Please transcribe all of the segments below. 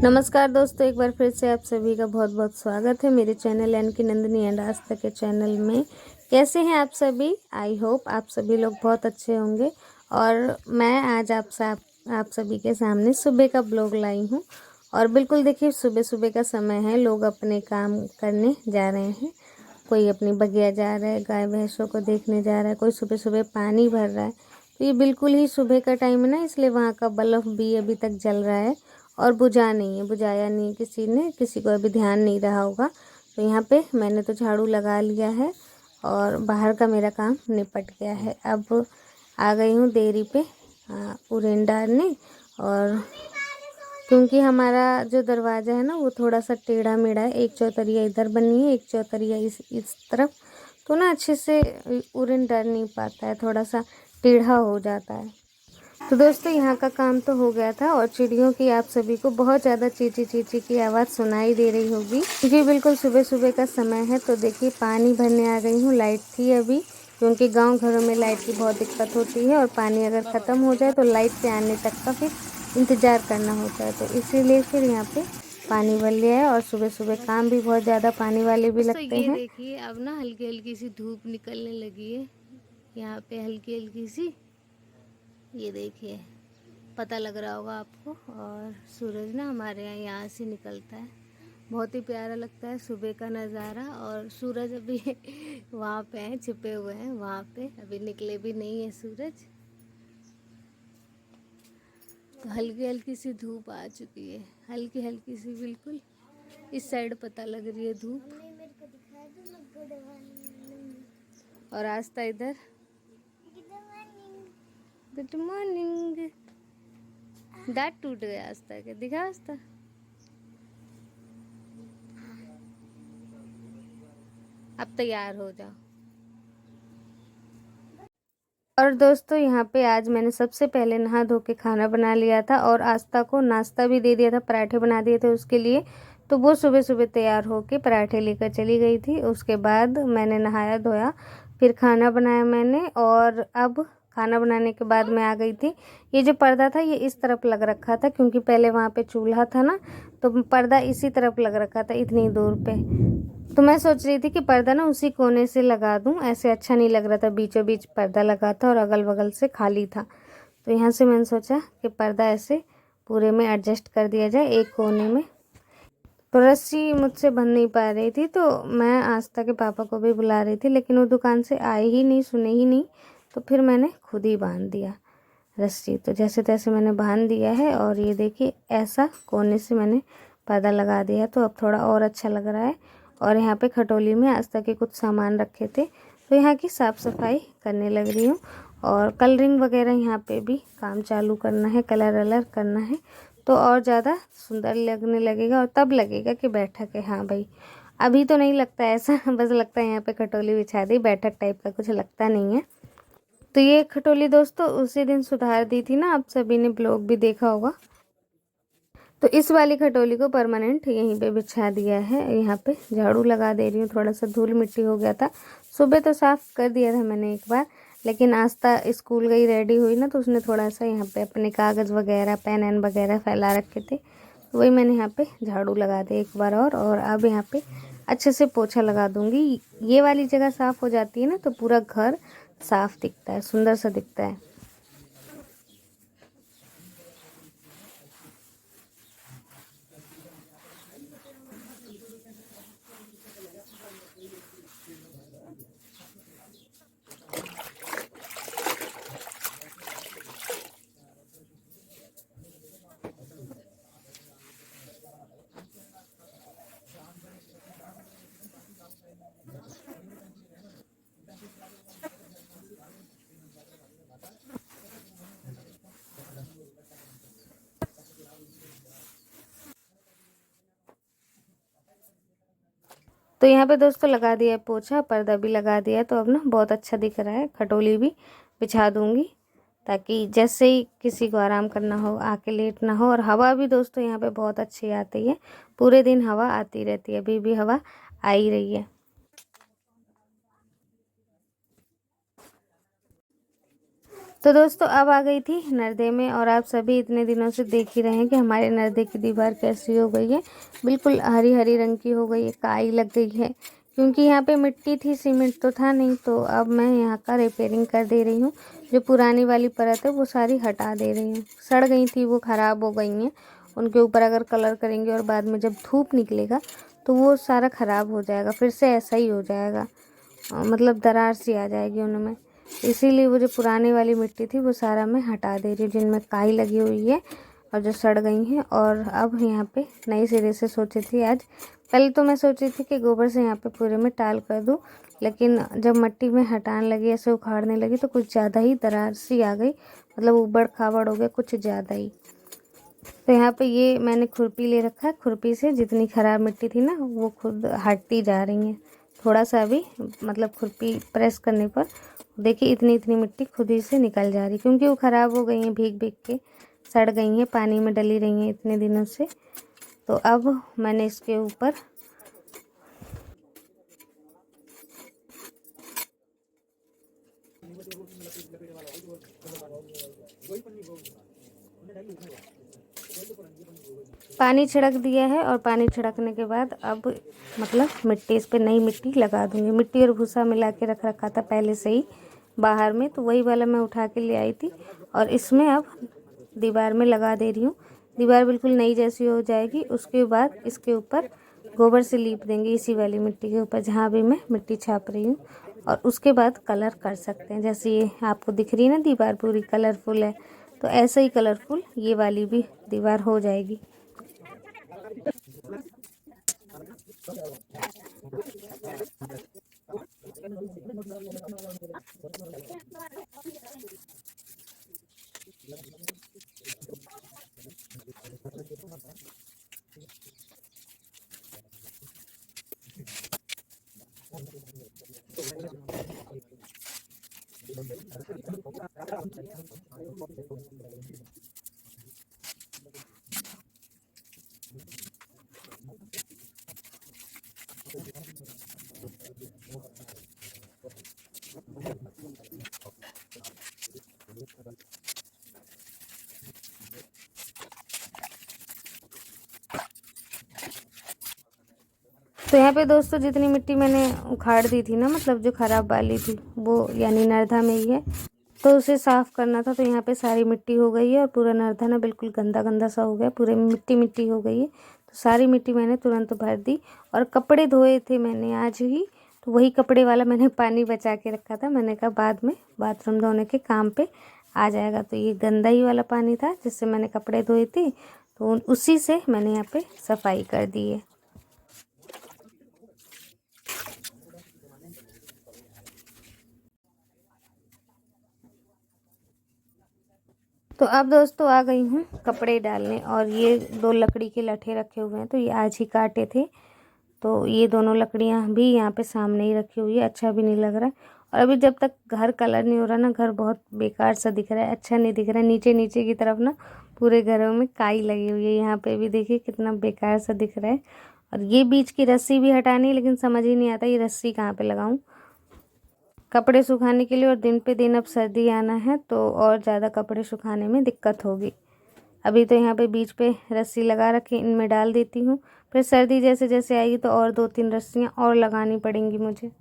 नमस्कार दोस्तों, एक बार फिर से आप सभी का बहुत बहुत स्वागत है मेरे चैनल यानी कि नंदिनी एंड आस्था के चैनल में। कैसे हैं आप सभी? आई होप आप सभी लोग बहुत अच्छे होंगे। और मैं आज आप सभी के सामने सुबह का ब्लॉग लाई हूं। और बिल्कुल देखिए, सुबह सुबह का समय है, लोग अपने काम करने जा रहे हैं। कोई अपनी बगिया जा रहा है, गाय भैंसों को देखने जा रहा है, कोई सुबह सुबह पानी भर रहा है। तो ये बिल्कुल ही सुबह का टाइम है ना, इसलिए वहाँ का बल्ब भी अभी तक जल रहा है और बुझा नहीं है, बुझाया नहीं है किसी ने, किसी को अभी ध्यान नहीं रहा होगा। तो यहाँ पे मैंने तो झाड़ू लगा लिया है और बाहर का मेरा काम निपट गया है। अब आ गई हूँ डेयरी पे उरेन डालने। और क्योंकि हमारा जो दरवाज़ा है ना, वो थोड़ा सा टेढ़ा मेढ़ा है, एक चौतरिया इधर बनी है, एक चौतरिया इस तरफ। तो ना अच्छे से उरेन डर नहीं पाता है, थोड़ा सा टेढ़ा हो जाता है। तो दोस्तों, यहाँ का काम तो हो गया था और चिड़ियों की आप सभी को बहुत ज़्यादा चींची चींची की आवाज़ सुनाई दे रही होगी क्योंकि बिल्कुल सुबह सुबह का समय है। तो देखिए, पानी भरने आ गई हूँ। लाइट थी अभी, क्योंकि गांव घरों में लाइट की बहुत दिक्कत होती है और पानी अगर ख़त्म हो जाए तो लाइट के आने तक का फिर इंतज़ार करना होता है। तो इसीलिए फिर यहाँ पे पानी भर लिया है। और सुबह सुबह काम भी बहुत ज़्यादा पानी वाले भी लगते हैं। देखिए, अब ना हल्की हल्की सी धूप निकलने लगी है यहाँ पे, हल्की हल्की सी। ये देखिए, पता लग रहा होगा आपको। और सूरज ना हमारे यहाँ से निकलता है, बहुत ही प्यारा लगता है सुबह का नज़ारा। और सूरज अभी वहाँ पे हैं, छिपे हुए हैं वहाँ पे, अभी निकले भी नहीं है सूरज। तो हल्की हल्की सी धूप आ चुकी है, हल्की हल्की सी, बिल्कुल इस साइड पता लग रही है धूप। और आस्था इधर, गुड मॉर्निंग। दांत टूट गया आस्था के, दिखा आस्था। अब तैयार हो जाओ। और दोस्तों, यहाँ पे आज मैंने सबसे पहले नहा धो के खाना बना लिया था और आस्था को नाश्ता भी दे दिया था, पराठे बना दिए थे उसके लिए। तो वो सुबह सुबह तैयार होके पराठे लेकर चली गई थी। उसके बाद मैंने नहाया धोया, फिर खाना बनाया मैंने। और अब खाना बनाने के बाद मैं आ गई थी। ये जो पर्दा था ये इस तरफ लग रखा था, क्योंकि पहले वहाँ पे चूल्हा था ना, तो पर्दा इसी तरफ लग रखा था इतनी दूर पे। तो मैं सोच रही थी कि पर्दा ना उसी कोने से लगा दूं, ऐसे अच्छा नहीं लग रहा था, बीचों बीच पर्दा लगा था और अगल बगल से खाली था। तो यहाँ से मैंने सोचा कि पर्दा ऐसे पूरे में एडजस्ट कर दिया जाए एक कोने में। तो रस्सी मुझसे बन नहीं पा रही थी, तो मैं आस्था के पापा को भी बुला रही थी, लेकिन वो दुकान से आए ही नहीं, सुने ही नहीं। तो फिर मैंने खुद ही बांध दिया रस्सी। तो जैसे तैसे मैंने बांध दिया है और ये देखिए, ऐसा कोने से मैंने पर्दा लगा दिया है। तो अब थोड़ा और अच्छा लग रहा है। और यहाँ पे खटोली में आस्था के कुछ सामान रखे थे, तो यहाँ की साफ़ सफाई करने लग रही हूँ। और कलरिंग वगैरह यहाँ पे भी काम चालू करना है, कलर वलर करना है, तो और ज़्यादा सुंदर लगने लगेगा। और तब लगेगा कि बैठक है। हाँ भाई, अभी तो नहीं लगता ऐसा बस लगता है यहाँ पे खटोली बिछा दी, बैठक टाइप का कुछ लगता नहीं है। तो ये खटोली दोस्तों उसी दिन सुधार दी थी ना, आप सभी ने ब्लॉग भी देखा होगा। तो इस वाली खटोली को परमानेंट यहीं पे बिछा दिया है। यहाँ पे झाड़ू लगा दे रही हूँ, थोड़ा सा धूल मिट्टी हो गया था। सुबह तो साफ़ कर दिया था मैंने एक बार, लेकिन आस्था स्कूल गई, रेडी हुई ना, तो उसने थोड़ा सा यहाँ पे अपने कागज़ वगैरह, पेन एन वगैरह फैला रखे थे, तो वही मैंने यहाँ पे झाड़ू लगा दिया एक बार और अब यहाँ पे अच्छे से पोछा लगा दूँगी। ये वाली जगह साफ़ हो जाती है ना, तो पूरा घर साफ़ दिखता है, सुंदर सा दिखता है। तो यहाँ पे दोस्तों लगा दिया है पोछा, पर्दा भी लगा दिया है, तो अब ना बहुत अच्छा दिख रहा है। खटोली भी बिछा दूंगी ताकि जैसे ही किसी को आराम करना हो आके लेटना हो। और हवा भी दोस्तों यहाँ पे बहुत अच्छी आती है, पूरे दिन हवा आती रहती है, अभी भी हवा आ ही रही है। तो दोस्तों अब आ गई थी नर्दे में, और आप सभी इतने दिनों से देख ही रहे हैं कि हमारे नर्दे की दीवार कैसी हो गई है। बिल्कुल हरी हरी रंग की हो गई है, काई लग गई है, क्योंकि यहाँ पे मिट्टी थी, सीमेंट तो था नहीं। तो अब मैं यहाँ का रिपेयरिंग कर दे रही हूँ। जो पुरानी वाली परत है वो सारी हटा दे रही हूँ। सड़ गई थी, वो ख़राब हो गई हैं। उनके ऊपर अगर कलर करेंगे और बाद में जब धूप निकलेगा तो वो सारा ख़राब हो जाएगा, फिर से ऐसा ही हो जाएगा, मतलब दरार सी आ जाएगी उनमें। इसीलिए वो जो पुरानी वाली मिट्टी थी वो सारा मैं हटा दे रही हूँ, जिनमें काई लगी हुई है और जो सड़ गई हैं। और अब यहाँ पे नई सिरे से सोची थी आज, पहले तो मैं सोची थी कि गोबर से यहाँ पे पूरे में टाल कर दूँ, लेकिन जब मिट्टी में हटाने लगी, ऐसे उखाड़ने लगी, तो कुछ ज़्यादा ही दरार सी आ गई, मतलब उबड़ खाबड़ हो गया कुछ ज़्यादा ही। तो यहाँ पे ये मैंने खुरपी ले रखा है, खुरपी से जितनी ख़राब मिट्टी थी ना वो खुद हटती जा रही है। थोड़ा सा भी मतलब खुरपी प्रेस करने पर देखिए इतनी इतनी मिट्टी खुद ही से निकल जा रही, क्योंकि वो ख़राब हो गई हैं, भीग भीग के सड़ गई हैं, पानी में डली रही हैं इतने दिनों से। तो अब मैंने इसके ऊपर पानी छिड़क दिया है, और पानी छिड़कने के बाद अब मतलब मिट्टी, इस पे नई मिट्टी लगा दूंगी। मिट्टी और भूसा मिला के रख रखा था पहले से ही बाहर में, तो वही वाला मैं उठा के ले आई थी, और इसमें अब दीवार में लगा दे रही हूँ। दीवार बिल्कुल नई जैसी हो जाएगी। उसके बाद इसके ऊपर गोबर से लीप देंगे, इसी वाली मिट्टी के ऊपर जहाँ भी मैं मिट्टी छाप रही हूँ। और उसके बाद कलर कर सकते हैं। जैसे ये आपको दिख रही है ना दीवार पूरी कलरफुल है, तो ऐसे ही कलरफुल ये वाली भी दीवार हो जाएगी। तो यहाँ पे दोस्तों जितनी मिट्टी मैंने उखाड़ दी थी ना, मतलब जो ख़राब वाली थी वो, यानी नर्दा में ही है, तो उसे साफ़ करना था। तो यहाँ पे सारी मिट्टी हो गई है, और पूरा नर्दा ना बिल्कुल गंदा गंदा सा हो गया, पूरे मिट्टी मिट्टी हो गई है। तो सारी मिट्टी मैंने तुरंत भर दी। और कपड़े धोए थे मैंने आज ही, तो वही कपड़े वाला मैंने पानी बचा के रखा था। मैंने कहा बाद में बाथरूम धोने के काम पे आ जाएगा। तो ये गंदा ही वाला पानी था जिससे मैंने कपड़े धोए थे, तो उसी से मैंने यहाँ पे सफाई कर दी है। तो अब दोस्तों आ गई हूँ कपड़े डालने, और ये 2 लकड़ी के लट्ठे रखे हुए हैं, तो ये आज ही काटे थे। तो ये दोनों लकड़ियाँ भी यहाँ पे सामने ही रखी हुई है, अच्छा भी नहीं लग रहा है। और अभी जब तक घर कलर नहीं हो रहा ना, घर बहुत बेकार सा दिख रहा है, अच्छा नहीं दिख रहा है। नीचे नीचे की तरफ ना पूरे घरों में काई लगी हुई है, यहाँ पे भी देखिए कितना बेकार सा दिख रहा है। और ये बीच की रस्सी भी हटानी है, लेकिन समझ ही नहीं आता ये रस्सी कहाँ पे लगाऊं कपड़े सुखाने के लिए। और दिन पे दिन अब सर्दी आना है, तो और ज़्यादा कपड़े सुखाने में दिक्कत होगी। अभी तो यहाँ पे बीच पे रस्सी लगा रखी, इनमें डाल देती हूँ। फिर सर्दी जैसे जैसे आएगी तो और 2-3 रस्सियाँ और लगानी पड़ेंगी मुझे।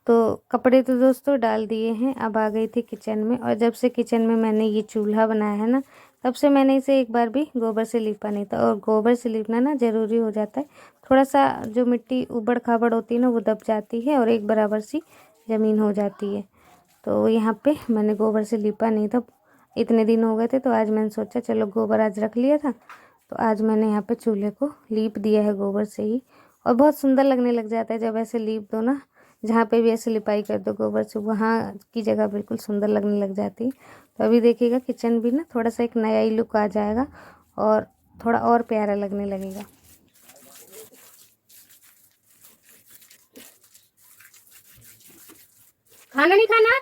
तो कपड़े तो दोस्तों डाल दिए हैं। अब आ गई थी किचन में, और जब से किचन में मैंने ये चूल्हा बनाया है ना, तब से मैंने इसे एक बार भी गोबर से लीपा नहीं था। और गोबर से लीपना ना ज़रूरी हो जाता है, थोड़ा सा जो मिट्टी उबड़ खाबड़ होती है ना वो दब जाती है, और एक बराबर सी ज़मीन हो जाती है। तो यहाँ पे मैंने गोबर से लीपा नहीं था, इतने दिन हो गए थे, तो आज मैंने सोचा चलो गोबर आज रख लिया था, तो आज मैंने यहाँ पे चूल्हे को लीप दिया है गोबर से ही। और बहुत सुंदर लगने लग जाता है जब ऐसे लीप दो ना, जहाँ पे भी ऐसे लिपाई कर दो गोबर से, वहाँ की जगह बिल्कुल सुंदर लगने लग जाती है। तो अभी देखिएगा किचन भी ना थोड़ा सा एक नया ही लुक आ जाएगा, और थोड़ा और प्यारा लगने लगेगा। खाना नहीं खाना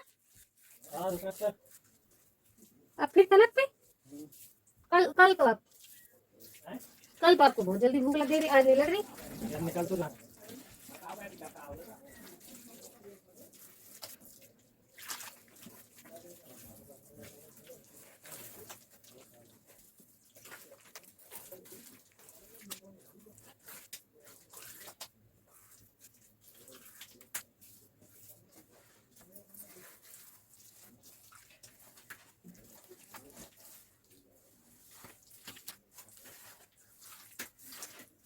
अब फिर तलब पे, कल कल तो आप कल तो आपको बहुत जल्दी भूख लग रही, आज नहीं लग रही।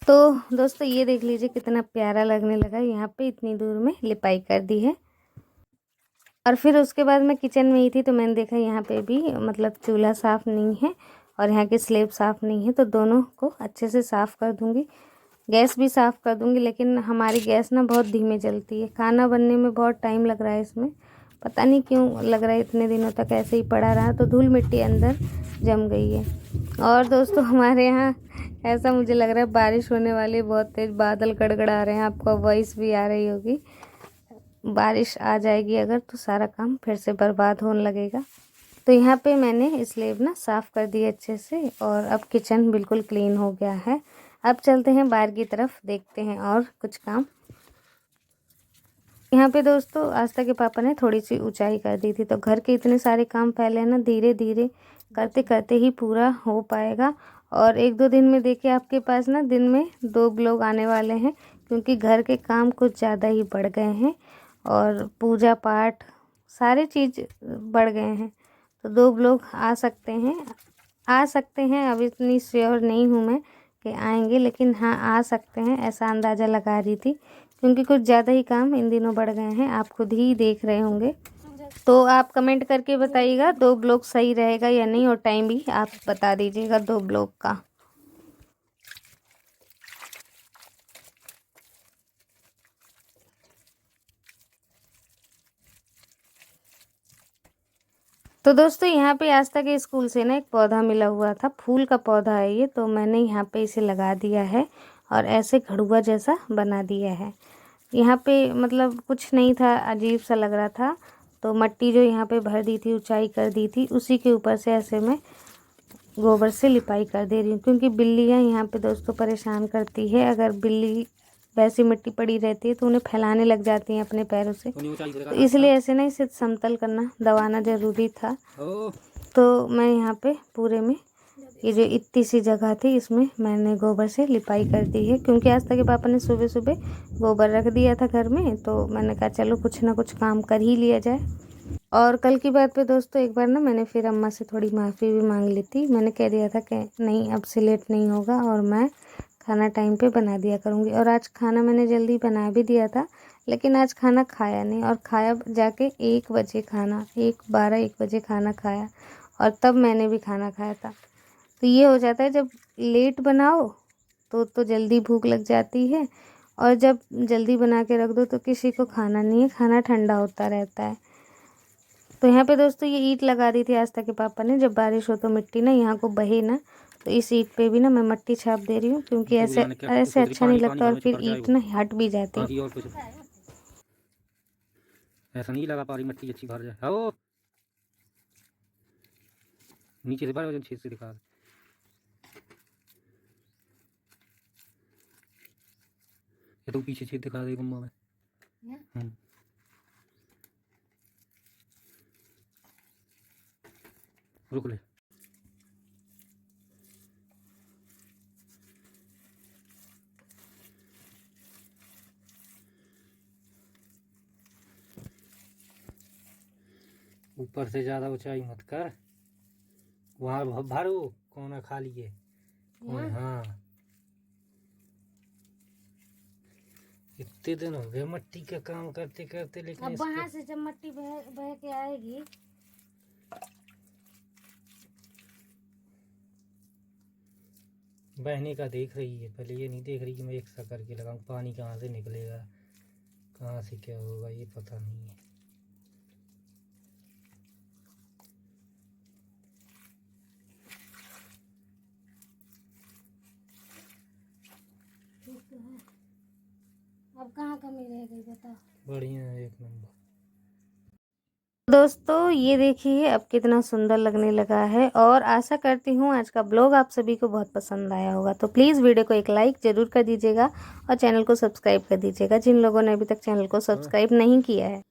तो दोस्तों ये देख लीजिए कितना प्यारा लगने लगा। यहाँ पे इतनी दूर में लिपाई कर दी है। और फिर उसके बाद मैं किचन में ही थी तो मैंने देखा यहाँ पे भी मतलब चूल्हा साफ़ नहीं है और यहाँ की स्लेब साफ़ नहीं है, तो दोनों को अच्छे से साफ़ कर दूँगी। गैस भी साफ़ कर दूँगी, लेकिन हमारी गैस ना बहुत धीमे जलती है। खाना बनने में बहुत टाइम लग रहा है इसमें, पता नहीं क्यों लग रहा है। इतने दिनों तक ऐसे ही पड़ा रहा तो धूल मिट्टी अंदर जम गई है। और दोस्तों हमारे यहाँ ऐसा मुझे लग रहा है बारिश होने वाली है, बहुत तेज़ बादल गड़गड़ा रहे हैं। आपको वॉइस भी आ रही होगी। बारिश आ जाएगी अगर तो सारा काम फिर से बर्बाद होने लगेगा। तो यहाँ पे मैंने स्लेब ना साफ़ कर दी अच्छे से और अब किचन बिल्कुल क्लीन हो गया है। अब चलते हैं बाहर की तरफ, देखते हैं और कुछ काम। यहाँ पे दोस्तों आस्था के पापा ने थोड़ी सी ऊंचाई कर दी थी, तो घर के इतने सारे काम पहले ना धीरे धीरे करते करते ही पूरा हो पाएगा। और 1-2 दिन में देखिए आपके पास ना दिन में 2 ब्लॉग आने वाले हैं, क्योंकि घर के काम कुछ ज़्यादा ही बढ़ गए हैं और पूजा पाठ सारी चीज़ बढ़ गए हैं। तो 2 ब्लॉग आ सकते हैं। अब इतनी श्योर नहीं हूँ मैं कि आएंगे, लेकिन हाँ आ सकते हैं, ऐसा अंदाज़ा लगा रही थी, क्योंकि कुछ ज़्यादा ही काम इन दिनों बढ़ गए हैं। आप खुद ही देख रहे होंगे। तो आप कमेंट करके बताइएगा 2 ब्लॉग सही रहेगा या नहीं, और टाइम भी आप बता दीजिएगा 2 ब्लॉग का। तो दोस्तों यहाँ पे आस्था के स्कूल से ना एक पौधा मिला हुआ था, फूल का पौधा है ये, तो मैंने यहाँ पे इसे लगा दिया है और ऐसे घड़ुआ जैसा बना दिया है। यहाँ पे मतलब कुछ नहीं था, अजीब सा लग रहा था, तो मट्टी जो यहाँ पे भर दी थी, ऊंचाई कर दी थी, उसी के ऊपर से ऐसे मैं गोबर से लिपाई कर दे रही हूँ। क्योंकि बिल्लियाँ यहाँ पे दोस्तों परेशान करती है। अगर बिल्ली वैसी मिट्टी पड़ी रहती है तो उन्हें फैलाने लग जाती हैं अपने पैरों से, तो इसलिए ऐसे ना इसे समतल करना, दबाना ज़रूरी था। तो मैं यहाँ पे पूरे में ये जो इतनी सी जगह थी इसमें मैंने गोबर से लिपाई कर दी है। क्योंकि आज तक के पापा ने सुबह सुबह गोबर रख दिया था घर में, तो मैंने कहा चलो कुछ ना कुछ काम कर ही लिया जाए। और कल की बात पे दोस्तों एक बार ना मैंने फिर अम्मा से थोड़ी माफ़ी भी मांग ली थी। मैंने कह दिया था कि नहीं अब से लेट नहीं होगा और मैं खाना टाइम पे बना दिया करूँगी। और आज खाना मैंने जल्दी बना भी दिया था, लेकिन आज खाना खाया नहीं, और खाया जाके 1 बजे खाना, 1 बजे खाना खाया, और तब मैंने भी खाना खाया था। तो ये हो जाता है जब लेट बनाओ तो जल्दी भूख लग जाती है, और जब जल्दी बना के रख दो तो किसी को खाना नहीं है, खाना ठंडा होता रहता है। तो यहाँ पे दोस्तों ये ईंट लगा दी थी आस्था के पापा ने, जब बारिश हो तो मिट्टी ना यहाँ को बहे ना, तो इस ईंट पे भी ना मैं मट्टी छाप दे रही हूँ, क्योंकि ऐसे अच्छा नहीं लगता, और फिर ईंट ना हट भी जाती है। ऐसा नहीं लगा पा रही, मिट्टी अच्छी भर जाए। ओ नीचे से भर, वजन छेद से दिखा दे। ये तो पीछे छेद दिखा दे गुम्मा में। रुक ले। ऊपर से ज्यादा ऊंचाई मत कर, वहां भरो कोना खाली है। हाँ इतने दिन हो गए मट्टी का काम करते करते, लेकिन अब वहां से जब मट्टी बह के आएगी, बहने का देख रही है, पहले ये नहीं देख रही कि मैं एक सा करके लगाऊं। पानी कहाँ से निकलेगा, कहाँ से क्या होगा, ये पता नहीं है। अब कहाँ कमी रह गई बताओ। बढ़िया है, 1 नंबर। दोस्तों ये देखिए अब कितना सुंदर लगने लगा है, और आशा करती हूँ आज का ब्लॉग आप सभी को बहुत पसंद आया होगा। तो प्लीज़ वीडियो को एक लाइक ज़रूर कर दीजिएगा और चैनल को सब्सक्राइब कर दीजिएगा, जिन लोगों ने अभी तक चैनल को सब्सक्राइब नहीं किया है।